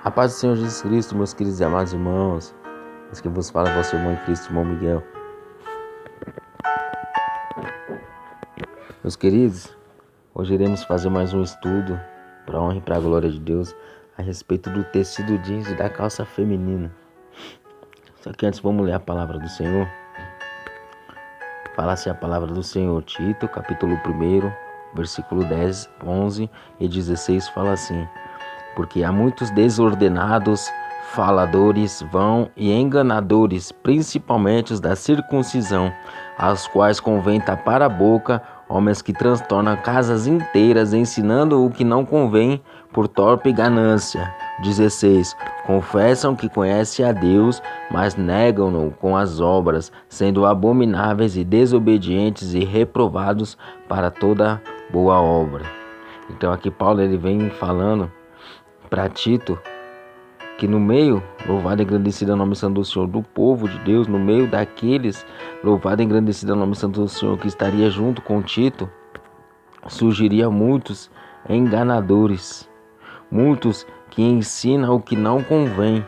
A paz do Senhor Jesus Cristo, meus queridos e amados irmãos. Esse que vos fala é vosso irmão em Cristo, irmão Miguel. Meus queridos, hoje iremos fazer mais um estudo para a honra e para a glória de Deus a respeito do tecido jeans e da calça feminina. Só que antes vamos ler a palavra do Senhor. Fala-se a palavra do Senhor, Tito, capítulo 1, versículo 10, 11 e 16, fala assim: porque há muitos desordenados, faladores, vão e enganadores, principalmente os da circuncisão, aos quais convém tapar a boca, homens que transtornam casas inteiras, ensinando o que não convém por torpe ganância. 16. Confessam que conhecem a Deus, mas negam-no com as obras, sendo abomináveis e desobedientes e reprovados para toda boa obra. Então aqui Paulo ele vem falando para Tito que no meio, louvado e engrandecido é o nome santo do Senhor, do povo de Deus, no meio daqueles, louvado e engrandecido é o nome santo do Senhor, que estaria junto com Tito, surgiria muitos enganadores, muitos que ensinam o que não convém.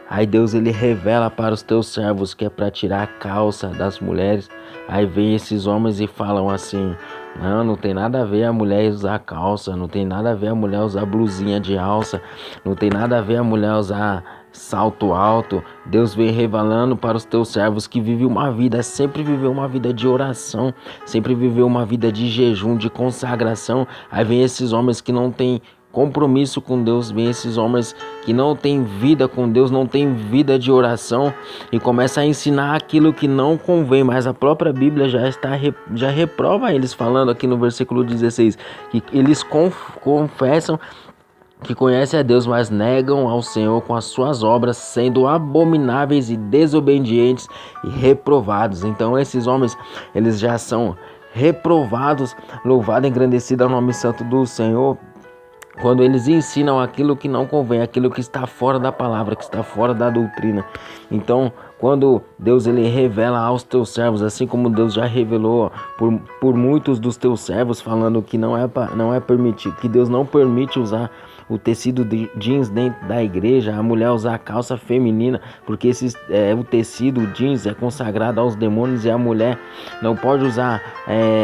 Aí Deus ele revela para os teus servos que é para tirar a calça das mulheres. Aí vem esses homens e falam assim: não tem nada a ver a mulher usar calça, não tem nada a ver a mulher usar blusinha de alça, não tem nada a ver a mulher usar salto alto. Deus vem revelando para os teus servos que vive uma vida, sempre viveu uma vida de oração, sempre viveu uma vida de jejum, de consagração. Aí vem esses homens que não têm compromisso com Deus, vem esses homens que não têm vida com Deus, não têm vida de oração e começa a ensinar aquilo que não convém, mas a própria Bíblia já reprova eles, falando aqui no versículo 16, que eles confessam que conhecem a Deus, mas negam ao Senhor com as suas obras, sendo abomináveis e desobedientes e reprovados. Então esses homens, eles já são reprovados. Louvado e engrandecido é o nome santo do Senhor, quando eles ensinam aquilo que não convém, aquilo que está fora da palavra, que está fora da doutrina. Então, quando Deus ele revela aos teus servos, assim como Deus já revelou por muitos dos teus servos, falando que não é permitido, que Deus não permite usar o tecido de jeans dentro da igreja, a mulher usar a calça feminina, porque o tecido jeans é consagrado aos demônios e a mulher não pode usar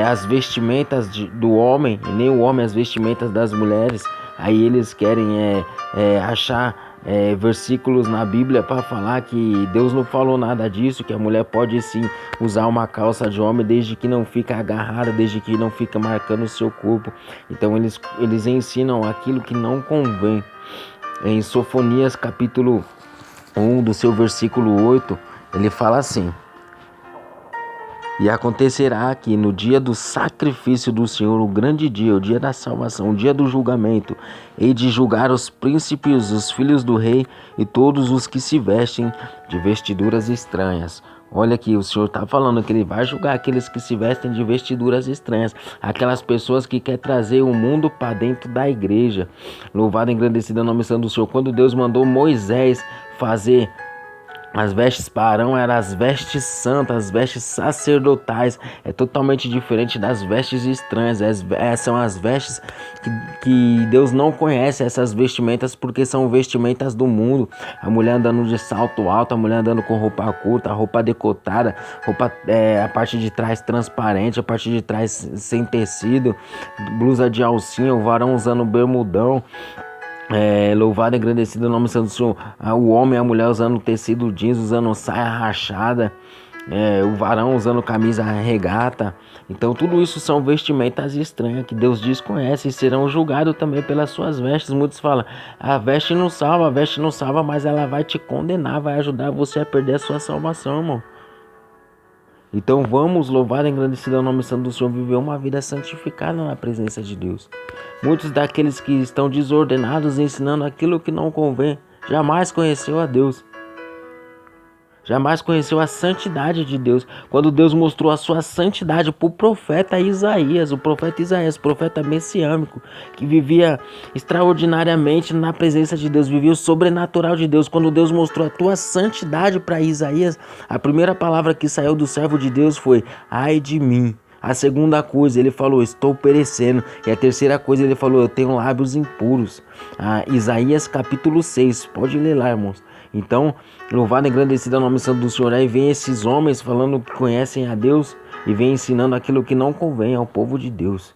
as vestimentas do homem, e nem o homem as vestimentas das mulheres. Aí eles querem achar versículos na Bíblia para falar que Deus não falou nada disso, que a mulher pode sim usar uma calça de homem desde que não fica agarrada, desde que não fica marcando o seu corpo. Então eles ensinam aquilo que não convém. Em Sofonias capítulo 1 do seu versículo 8, ele fala assim: e acontecerá que no dia do sacrifício do Senhor, o grande dia, o dia da salvação, o dia do julgamento, hei de julgar os príncipes, os filhos do rei e todos os que se vestem de vestiduras estranhas. Olha aqui, o Senhor está falando que Ele vai julgar aqueles que se vestem de vestiduras estranhas, aquelas pessoas que querem trazer o mundo para dentro da igreja. Louvado e engrandecido é o nome santo do Senhor. Quando Deus mandou Moisés fazer as vestes para Arão, eram as vestes santas, as vestes sacerdotais. É totalmente diferente das vestes estranhas. São as vestes que Deus não conhece, essas vestimentas, porque são vestimentas do mundo. A mulher andando de salto alto, a mulher andando com roupa curta, roupa decotada, roupa a parte de trás transparente, a parte de trás sem tecido, blusa de alcinha, o varão usando bermudão. Louvado e agradecido o nome do Santo do Senhor. O homem e a mulher usando tecido jeans, usando saia rachada, o varão usando camisa regata. Então tudo isso são vestimentas estranhas que Deus desconhece e serão julgados também pelas suas vestes. Muitos falam: a veste não salva, mas ela vai te condenar, vai ajudar você a perder a sua salvação, irmão. Então vamos, louvado e engrandecido ao nome santo do Senhor, viver uma vida santificada na presença de Deus. Muitos daqueles que estão desordenados, ensinando aquilo que não convém, jamais conheceu a Deus. Jamais conheceu a santidade de Deus. Quando Deus mostrou a sua santidade para o profeta Isaías, profeta messiânico, que vivia extraordinariamente na presença de Deus, vivia o sobrenatural de Deus. Quando Deus mostrou a tua santidade para Isaías, a primeira palavra que saiu do servo de Deus foi: ai de mim. A segunda coisa, ele falou, estou perecendo. E a terceira coisa, ele falou, eu tenho lábios impuros. Isaías capítulo 6, pode ler lá, irmãos. Então, louvado e engrandecido é o nome santo do Senhor. Aí vem esses homens falando que conhecem a Deus e vem ensinando aquilo que não convém ao povo de Deus.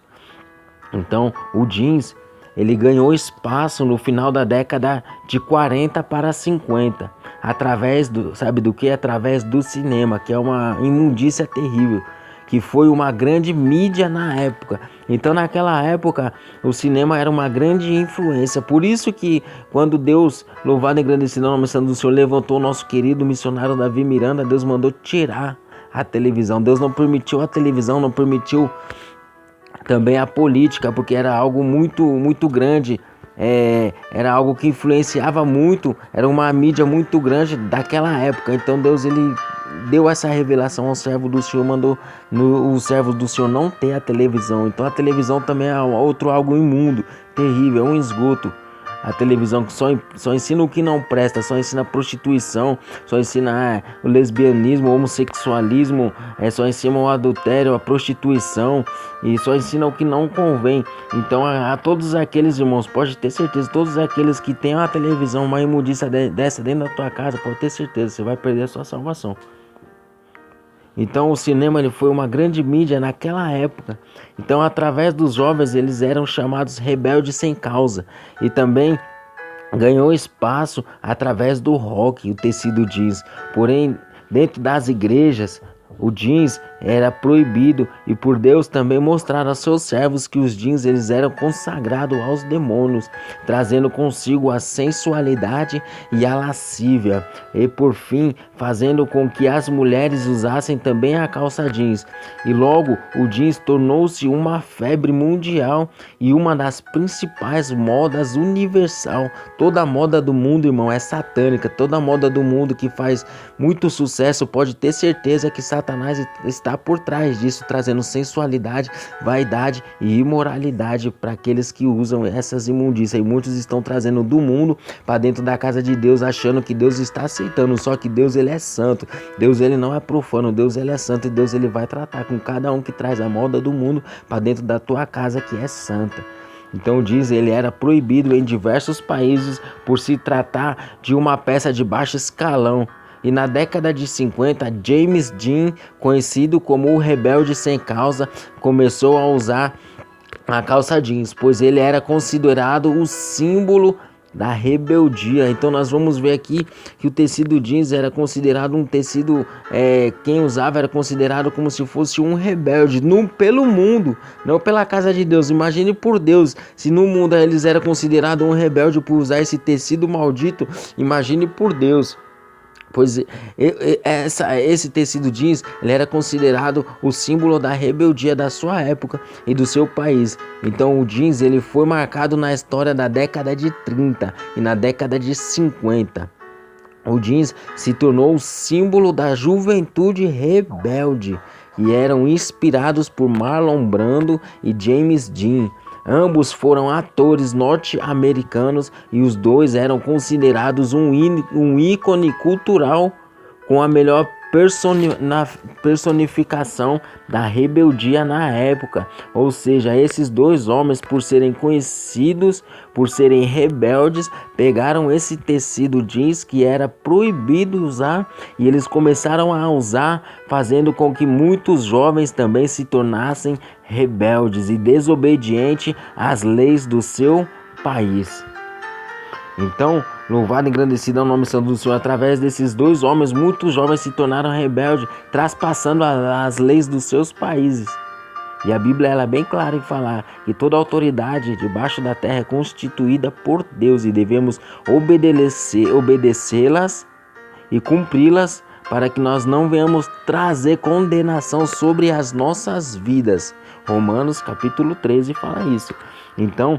Então, o jeans, ele ganhou espaço no final da década de 40 para 50, através sabe do que? Através do cinema, que é uma imundícia terrível, que foi uma grande mídia na época. Então, naquela época, o cinema era uma grande influência. Por isso que quando Deus, louvado e engrandecido é o nome santo do Senhor, levantou o nosso querido missionário Davi Miranda, Deus mandou tirar a televisão. Deus não permitiu a televisão, não permitiu também a política, porque era algo muito grande, era algo que influenciava muito, era uma mídia muito grande daquela época. Então Deus, ele deu essa revelação ao servo do Senhor, mandou o servo do Senhor não ter a televisão. Então a televisão também é outro algo imundo, terrível, é um esgoto. A televisão que só ensina o que não presta, só ensina prostituição, só ensina o lesbianismo, o homossexualismo, só ensina o adultério, a prostituição, e só ensina o que não convém. Então a todos aqueles irmãos, pode ter certeza, todos aqueles que têm uma televisão, uma imundícia dessa dentro da tua casa, pode ter certeza, você vai perder a sua salvação. Então o cinema, ele foi uma grande mídia naquela época. Então através dos jovens eles eram chamados rebeldes sem causa. E também ganhou espaço através do rock, o tecido jeans. Porém, dentro das igrejas, o jeans era proibido, e por Deus também mostraram a seus servos que os jeans eles eram consagrados aos demônios, trazendo consigo a sensualidade e a lascívia, e por fim fazendo com que as mulheres usassem também a calça jeans. E logo o jeans tornou-se uma febre mundial e uma das principais modas universal. Toda a moda do mundo, irmão, é satânica. Toda a moda do mundo que faz muito sucesso, pode ter certeza que Satanás está por trás disso, trazendo sensualidade, vaidade e imoralidade para aqueles que usam essas imundícias. E muitos estão trazendo do mundo para dentro da casa de Deus, achando que Deus está aceitando. Só que Deus, ele é santo. Deus, ele não é profano. Deus, ele é santo, e Deus, ele vai tratar com cada um que traz a moda do mundo para dentro da tua casa, que é santa. Então diz, ele era proibido em diversos países por se tratar de uma peça de baixo escalão. E na década de 50, James Dean, conhecido como o rebelde sem causa, começou a usar a calça jeans, pois ele era considerado o símbolo da rebeldia. Então nós vamos ver aqui que o tecido jeans era considerado um tecido, quem usava era considerado como se fosse um rebelde pelo mundo, não pela casa de Deus. Imagine por Deus, se no mundo eles eram considerados um rebelde por usar esse tecido maldito, imagine por Deus. Pois esse tecido jeans, ele era considerado o símbolo da rebeldia da sua época e do seu país. Então o jeans, ele foi marcado na história da década de 30 e na década de 50. O jeans se tornou o símbolo da juventude rebelde, e eram inspirados por Marlon Brando e James Dean. Ambos foram atores norte-americanos e os dois eram considerados um ícone cultural com a melhor personificação da rebeldia na época. Ou seja, esses dois homens, por serem conhecidos por serem rebeldes, pegaram esse tecido jeans que era proibido usar e eles começaram a usar, fazendo com que muitos jovens também se tornassem rebeldes e desobedientes às leis do seu país. Então, louvado e engrandecido é o nome santo do Senhor. Através desses dois homens, muitos jovens se tornaram rebeldes, traspassando as leis dos seus países. E a Bíblia, ela é bem clara em falar que toda autoridade debaixo da terra é constituída por Deus e devemos obedecê-las e cumpri-las, para que nós não venhamos trazer condenação sobre as nossas vidas. Romanos capítulo 13 fala isso. Então,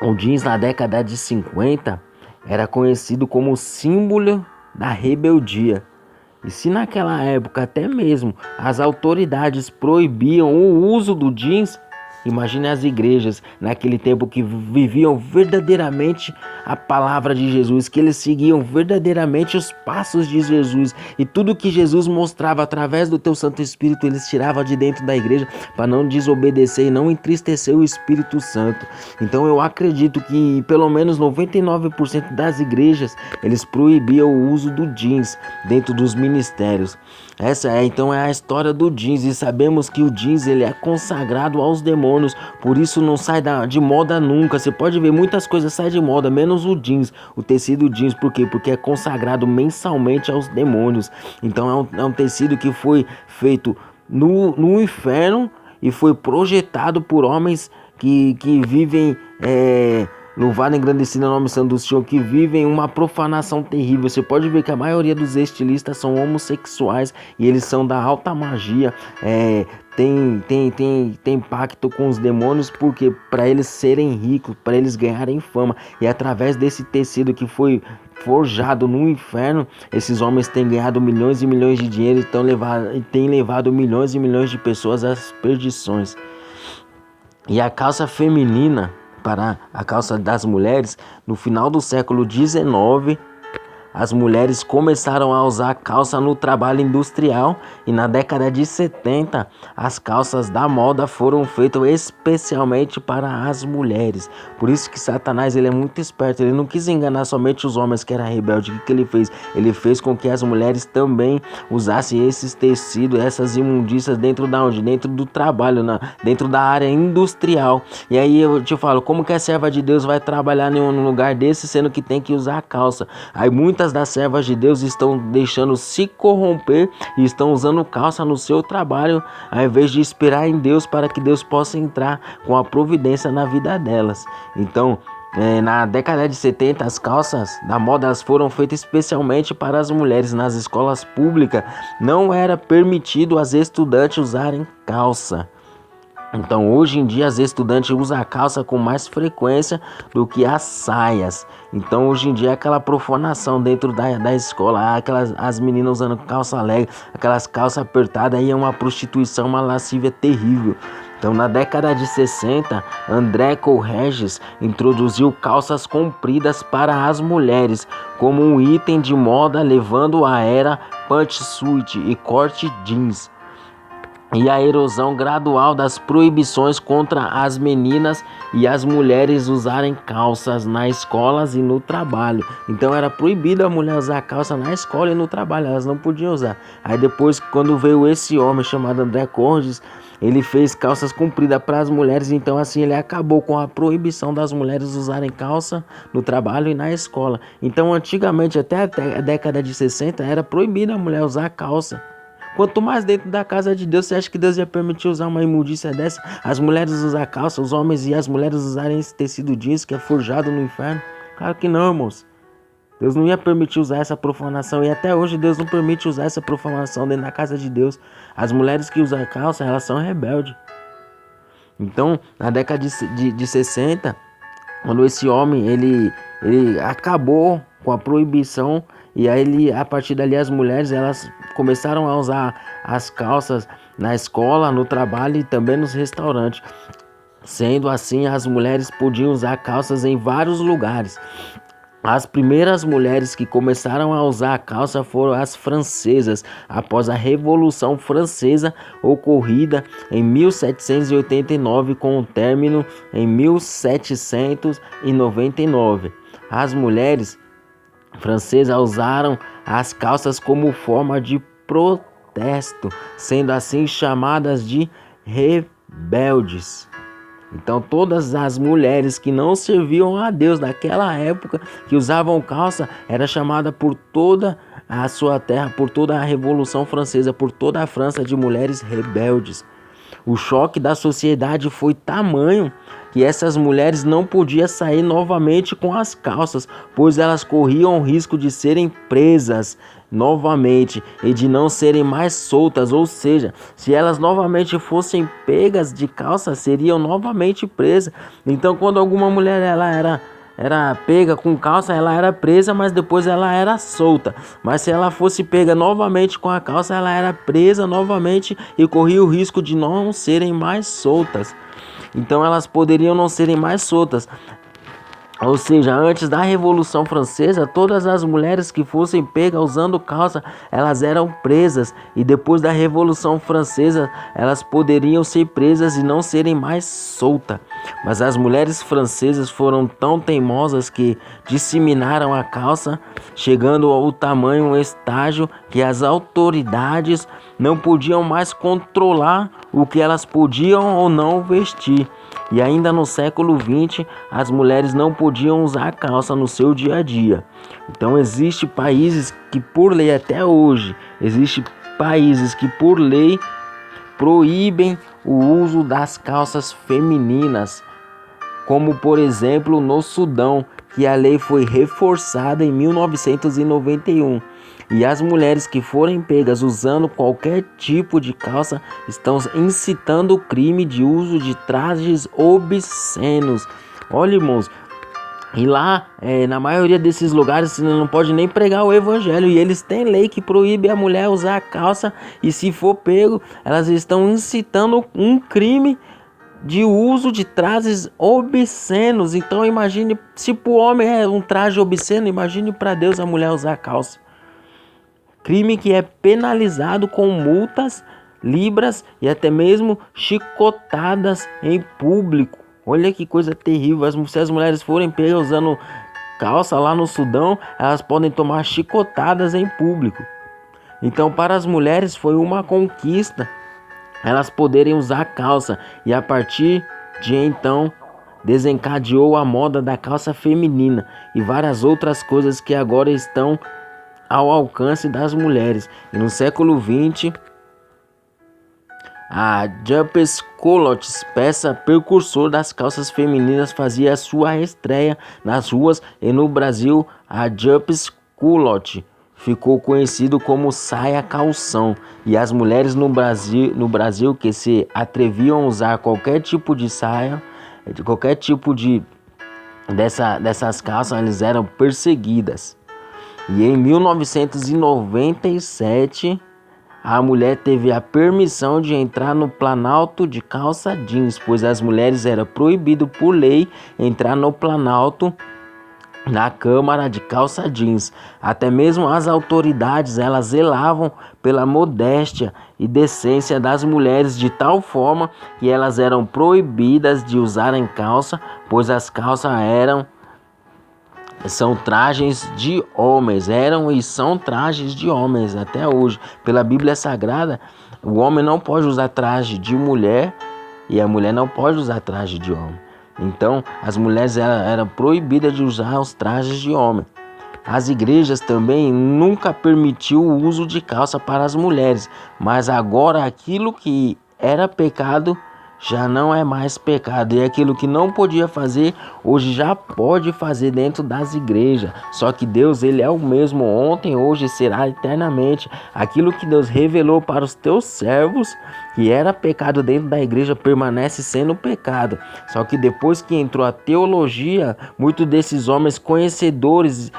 o jeans na década de 50 era conhecido como símbolo da rebeldia. E se naquela época até mesmo as autoridades proibiam o uso do jeans, Imagine as igrejas naquele tempo que viviam verdadeiramente a palavra de Jesus, que eles seguiam verdadeiramente os passos de Jesus, e tudo que Jesus mostrava através do teu Santo Espírito, eles tiravam de dentro da igreja para não desobedecer e não entristecer o Espírito Santo. Então eu acredito que pelo menos 99% das igrejas, eles proibiam o uso do jeans dentro dos ministérios. Essa então é a história do jeans, e sabemos que o jeans ele é consagrado aos demônios, por isso não sai de moda nunca. Você pode ver muitas coisas saem de moda, menos o jeans, o tecido jeans. Por quê? Porque é consagrado mensalmente aos demônios. Então é um tecido que foi feito no inferno e foi projetado por homens que vivem louvado, engrandecido é o nome santo do Senhor, que vivem uma profanação terrível. Você pode ver que a maioria dos estilistas são homossexuais e eles são da alta magia, tem pacto com os demônios, porque para eles serem ricos, para eles ganharem fama, e através desse tecido que foi forjado no inferno, esses homens têm ganhado milhões e milhões de dinheiro e têm levado milhões e milhões de pessoas às perdições. E a calça feminina para a calça das mulheres, no final do século XIX, as mulheres começaram a usar calça no trabalho industrial, e na década de 70 as calças da moda foram feitas especialmente para as mulheres. Por isso que Satanás ele é muito esperto, ele não quis enganar somente os homens que eram rebeldes. O que ele fez? Ele fez com que as mulheres também usassem esses tecidos, essas imundícias dentro da onde? Dentro do trabalho, dentro da área industrial. E aí eu te falo, como que a serva de Deus vai trabalhar em um lugar desse, sendo que tem que usar calça? Aí muitas das servas de Deus estão deixando se corromper e estão usando calça no seu trabalho, ao invés de esperar em Deus para que Deus possa entrar com a providência na vida delas. Então, na década de 70, as calças da moda foram feitas especialmente para as mulheres. Nas escolas públicas não era permitido as estudantes usarem calça. Então hoje em dia as estudantes usam a calça com mais frequência do que as saias. Então hoje em dia é aquela profanação dentro da escola, as meninas usando calça leg, aquelas calças apertadas, aí é uma prostituição, uma lascívia terrível. Então na década de 60, André Correges introduziu calças compridas para as mulheres como um item de moda, levando a era pantsuit e corte jeans. E a erosão gradual das proibições contra as meninas e as mulheres usarem calças nas escolas e no trabalho. Então era proibido a mulher usar calça na escola e no trabalho, elas não podiam usar. Aí depois, quando veio esse homem chamado André Correges, ele fez calças compridas para as mulheres. Então assim ele acabou com a proibição das mulheres usarem calça no trabalho e na escola. Então antigamente, até a década de 60, era proibido a mulher usar calça. Quanto mais dentro da casa de Deus, você acha que Deus ia permitir usar uma imundícia dessa? As mulheres usar calça, os homens e as mulheres usarem esse tecido jeans que é forjado no inferno? Claro que não, irmãos. Deus não ia permitir usar essa profanação, e até hoje Deus não permite usar essa profanação dentro da casa de Deus. As mulheres que usam calça, elas são rebeldes. Então, na década de 60, quando esse homem ele acabou com a proibição, e aí a partir dali as mulheres elas começaram a usar as calças na escola, no trabalho e também nos restaurantes. Sendo assim, as mulheres podiam usar calças em vários lugares. As primeiras mulheres que começaram a usar a calça foram as francesas, após a Revolução Francesa ocorrida em 1789, com o término em 1799. As mulheres francesas usaram as calças como forma de protesto, sendo assim chamadas de rebeldes. Então todas as mulheres que não serviam a Deus naquela época, que usavam calça, era chamada por toda a sua terra, por toda a Revolução Francesa, por toda a França, de mulheres rebeldes. O choque da sociedade foi tamanho que essas mulheres não podiam sair novamente com as calças, pois elas corriam o risco de serem presas novamente e de não serem mais soltas. Ou seja, se elas novamente fossem pegas de calça, seriam novamente presas. Então, quando alguma mulher ela era pega com calça, ela era presa, mas depois ela era solta. Mas se ela fosse pega novamente com a calça, ela era presa novamente e corria o risco de não serem mais soltas. então elas poderiam não serem mais soltas. Ou seja, antes da Revolução Francesa, todas as mulheres que fossem pegas usando calça, elas eram presas. E depois da Revolução Francesa, elas poderiam ser presas e não serem mais soltas. Mas as mulheres francesas foram tão teimosas que disseminaram a calça, chegando ao tamanho, um estágio que as autoridades não podiam mais controlar o que elas podiam ou não vestir. E ainda no século XX, as mulheres não podiam usar calça no seu dia a dia. Então existem países que por lei até hoje, existem países que por lei proíbem o uso das calças femininas, como por exemplo no Sudão, que a lei foi reforçada em 1991. E as mulheres que forem pegas usando qualquer tipo de calça estão incitando o crime de uso de trajes obscenos. Olha, irmãos, e lá, na maioria desses lugares, você não pode nem pregar o evangelho. E eles têm lei que proíbe a mulher usar a calça. E se for pego, elas estão incitando um crime de uso de trajes obscenos. Então imagine, se para o homem é um traje obsceno, imagine para Deus a mulher usar calça. Crime que é penalizado com multas, libras e até mesmo chicotadas em público. Olha que coisa terrível. Se as mulheres forem pegas usando calça lá no Sudão, elas podem tomar chicotadas em público. Então para as mulheres foi uma conquista elas poderem usar calça, e a partir de então desencadeou a moda da calça feminina e várias outras coisas que agora estão ao alcance das mulheres. E no século XX, a Jumpers Culottes, peça precursor das calças femininas, fazia sua estreia nas ruas, e no Brasil a Jumpers Culotte ficou conhecido como saia calção, e as mulheres no Brasil que se atreviam a usar qualquer tipo de saia, de qualquer tipo de dessas calças, elas eram perseguidas. E em 1997 a mulher teve a permissão de entrar no Planalto de calça jeans, pois as mulheres era proibido por lei entrar no Planalto, na Câmara de calça jeans. Até mesmo as autoridades, elas zelavam pela modéstia e decência das mulheres, de tal forma que elas eram proibidas de usarem calça, pois as calças são trajes de homens, eram e são trajes de homens até hoje. Pela Bíblia Sagrada, o homem não pode usar traje de mulher e a mulher não pode usar traje de homem. Então, as mulheres eram proibidas de usar os trajes de homem. As igrejas também nunca permitiu o uso de calça para as mulheres, mas agora aquilo que era pecado já não é mais pecado, e aquilo que não podia fazer, hoje já pode fazer dentro das igrejas. Só que Deus, ele é o mesmo ontem, hoje e será eternamente. Aquilo que Deus revelou para os teus servos, que era pecado dentro da igreja, permanece sendo pecado. Só que depois que entrou a teologia, muitos desses homens conhecedores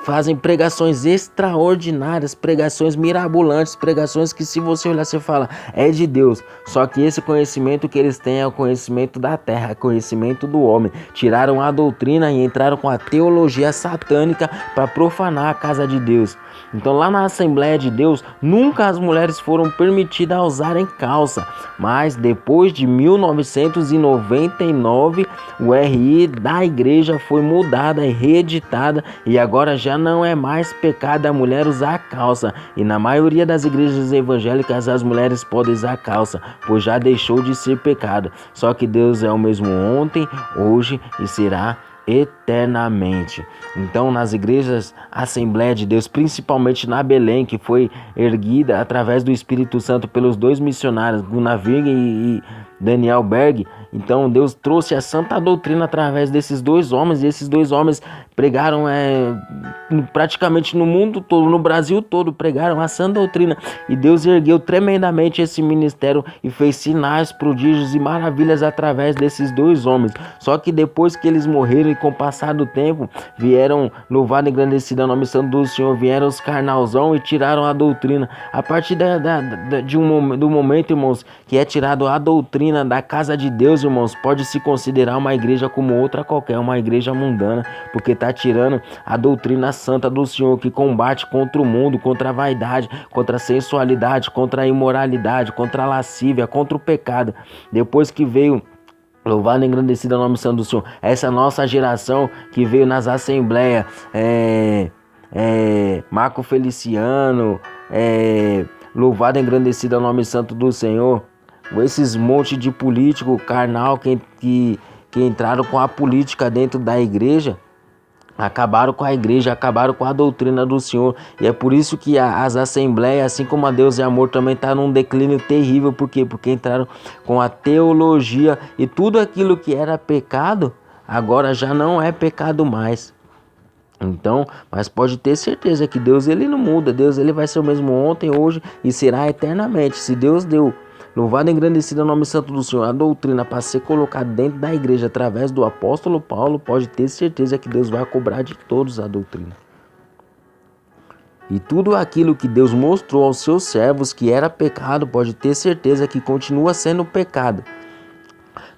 fazem pregações extraordinárias, pregações mirabolantes, pregações que, se você olhar, você fala, é de Deus. Só que esse conhecimento que eles têm é o conhecimento da terra, é o conhecimento do homem. Tiraram a doutrina e entraram com a teologia satânica para profanar a casa de Deus. Então lá na Assembleia de Deus, nunca as mulheres foram permitidas a usarem calça. Mas depois de 1999, o RI da igreja foi mudada e reeditada, e agora já não é mais pecado a mulher usar calça. E na maioria das igrejas evangélicas as mulheres podem usar calça, pois já deixou de ser pecado. Só que Deus é o mesmo ontem, hoje e será eternamente. Então, nas igrejas Assembleia de Deus, principalmente na Belém, que foi erguida através do Espírito Santo pelos dois missionários, Gunnar Virg e Daniel Berg, então Deus trouxe a santa doutrina através desses dois homens, e esses dois homens pregaram praticamente no mundo todo, no Brasil todo, pregaram a santa doutrina, e Deus ergueu tremendamente esse ministério e fez sinais, prodígios e maravilhas através desses dois homens. Só que depois que eles morreram, e com o passar passado o tempo, vieram, louvado e engrandecido o nome santo do Senhor, vieram os carnalzão e tiraram a doutrina. A partir do momento, irmãos, que é tirado a doutrina da casa de Deus, irmãos, pode se considerar uma igreja como outra qualquer, uma igreja mundana, porque está tirando a doutrina santa do Senhor, que combate contra o mundo, contra a vaidade, contra a sensualidade, contra a imoralidade, contra a lascívia, contra o pecado. Depois que veio, louvado e engrandecido o nome santo do Senhor, essa nossa geração que veio nas assembleias, Marco Feliciano, louvado e engrandecido o nome santo do Senhor, esses monte de político carnal que entraram com a política dentro da igreja, acabaram com a igreja, acabaram com a doutrina do Senhor. E é por isso que as assembleias, assim como a Deus e Amor, também está num declínio terrível. Por quê? Porque entraram com a teologia e tudo aquilo que era pecado, agora já não é pecado mais. Então, mas pode ter certeza que Deus, ele não muda. Deus, ele vai ser o mesmo ontem, hoje e será eternamente. Se Deus deu, louvado e engrandecido o nome santo do Senhor, a doutrina para ser colocada dentro da igreja através do apóstolo Paulo, pode ter certeza que Deus vai cobrar de todos a doutrina. E tudo aquilo que Deus mostrou aos seus servos que era pecado, pode ter certeza que continua sendo pecado.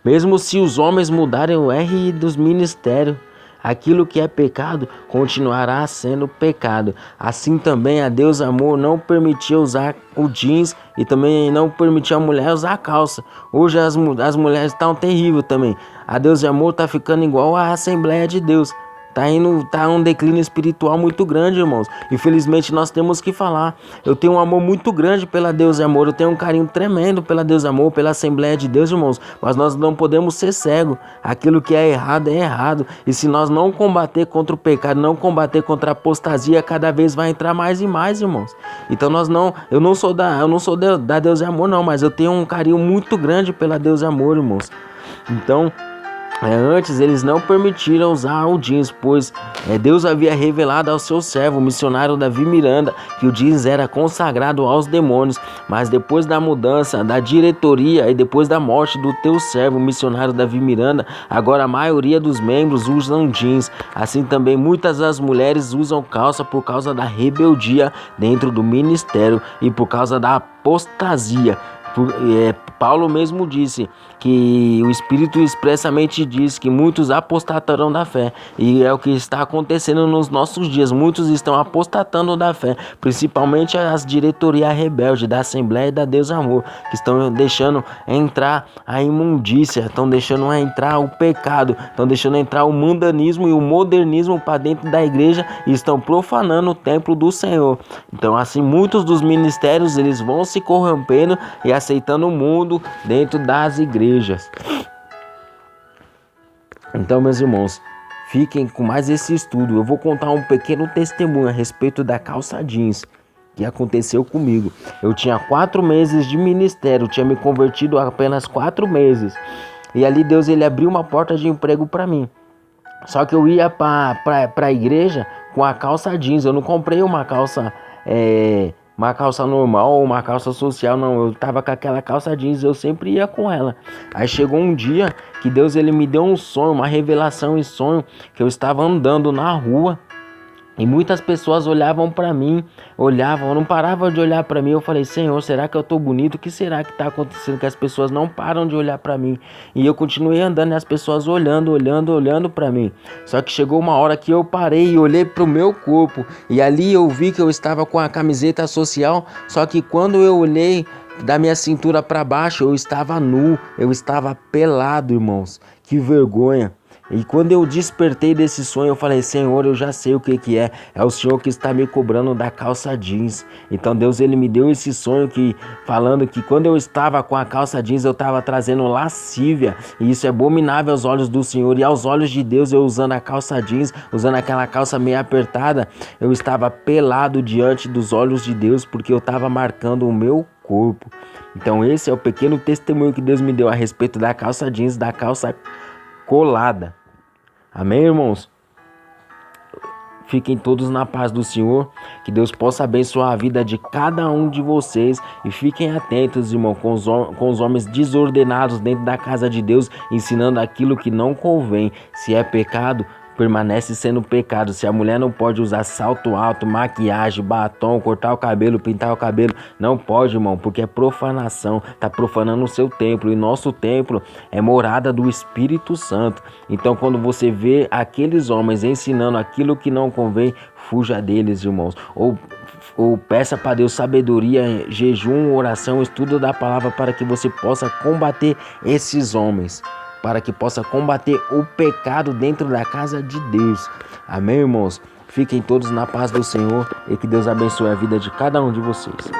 Mesmo se os homens mudarem o R dos ministérios, aquilo que é pecado continuará sendo pecado. Assim também a Deus Amor não permitia usar o jeans e também não permitia a mulher usar a calça. Hoje as mulheres estão terríveis também. A Deus Amor está ficando igual a Assembleia de Deus. Tá um declínio espiritual muito grande, irmãos. Infelizmente nós temos que falar. Eu tenho um amor muito grande pela Deus e Amor. Eu tenho um carinho tremendo pela Deus e Amor, pela Assembleia de Deus, irmãos. Mas nós não podemos ser cegos. Aquilo que é errado. E se nós não combater contra o pecado, não combater contra a apostasia, cada vez vai entrar mais e mais, irmãos. Então eu não sou da Deus e Amor, não. Mas eu tenho um carinho muito grande pela Deus e Amor, irmãos. Então, antes eles não permitiram usar o jeans, pois Deus havia revelado ao seu servo, o missionário Davi Miranda, que o jeans era consagrado aos demônios. Mas depois da mudança da diretoria e depois da morte do teu servo, o missionário Davi Miranda, agora a maioria dos membros usam jeans. Assim também muitas das mulheres usam calça por causa da rebeldia dentro do ministério e por causa da apostasia. Paulo mesmo disse que o Espírito expressamente diz que muitos apostatarão da fé, e é o que está acontecendo nos nossos dias. Muitos estão apostatando da fé, principalmente as diretorias rebeldes da Assembleia e da Deus Amor, que estão deixando entrar a imundícia, estão deixando entrar o pecado, estão deixando entrar o mundanismo e o modernismo para dentro da igreja e estão profanando o templo do Senhor. Então assim, muitos dos ministérios eles vão se corrompendo e aceitando o mundo dentro das igrejas. Então, meus irmãos, fiquem com mais esse estudo. Eu vou contar um pequeno testemunho a respeito da calça jeans que aconteceu comigo. Eu tinha 4 meses de ministério, tinha me convertido há apenas 4 meses. E ali Deus ele abriu uma porta de emprego para mim. Só que eu ia para a igreja com a calça jeans. Eu não comprei uma calça normal ou uma calça social, não. Eu tava com aquela calça jeans, eu sempre ia com ela. Aí chegou um dia que Deus ele me deu um sonho, uma revelação em sonho, que eu estava andando na rua e muitas pessoas olhavam para mim, não paravam de olhar para mim. Eu falei, Senhor, será que eu tô bonito? O que será que tá acontecendo que as pessoas não param de olhar para mim? E eu continuei andando e as pessoas olhando para mim. Só que chegou uma hora que eu parei e olhei pro meu corpo e ali eu vi que eu estava com a camiseta social, só que quando eu olhei da minha cintura para baixo, eu estava nu, eu estava pelado, irmãos. Que vergonha. E quando eu despertei desse sonho, eu falei, Senhor, eu já sei o que é. É o Senhor que está me cobrando da calça jeans. Então Deus ele me deu esse sonho falando que quando eu estava com a calça jeans, eu estava trazendo lascívia. E isso é abominável aos olhos do Senhor. E aos olhos de Deus, eu usando a calça jeans, usando aquela calça meio apertada, eu estava pelado diante dos olhos de Deus, porque eu estava marcando o meu corpo. Então esse é o pequeno testemunho que Deus me deu a respeito da calça jeans, da calça colada. Amém, irmãos? Fiquem todos na paz do Senhor, que Deus possa abençoar a vida de cada um de vocês e fiquem atentos, irmão, com os homens desordenados dentro da casa de Deus, ensinando aquilo que não convém. Se é pecado, permanece sendo pecado. Se a mulher não pode usar salto alto, maquiagem, batom, cortar o cabelo, pintar o cabelo, não pode, irmão, porque é profanação, tá profanando o seu templo, e nosso templo é morada do Espírito Santo. Então, quando você vê aqueles homens ensinando aquilo que não convém, fuja deles, irmãos, ou peça para Deus sabedoria, jejum, oração, estudo da palavra, para que você possa combater esses homens, para que possa combater o pecado dentro da casa de Deus. Amém, irmãos? Fiquem todos na paz do Senhor e que Deus abençoe a vida de cada um de vocês.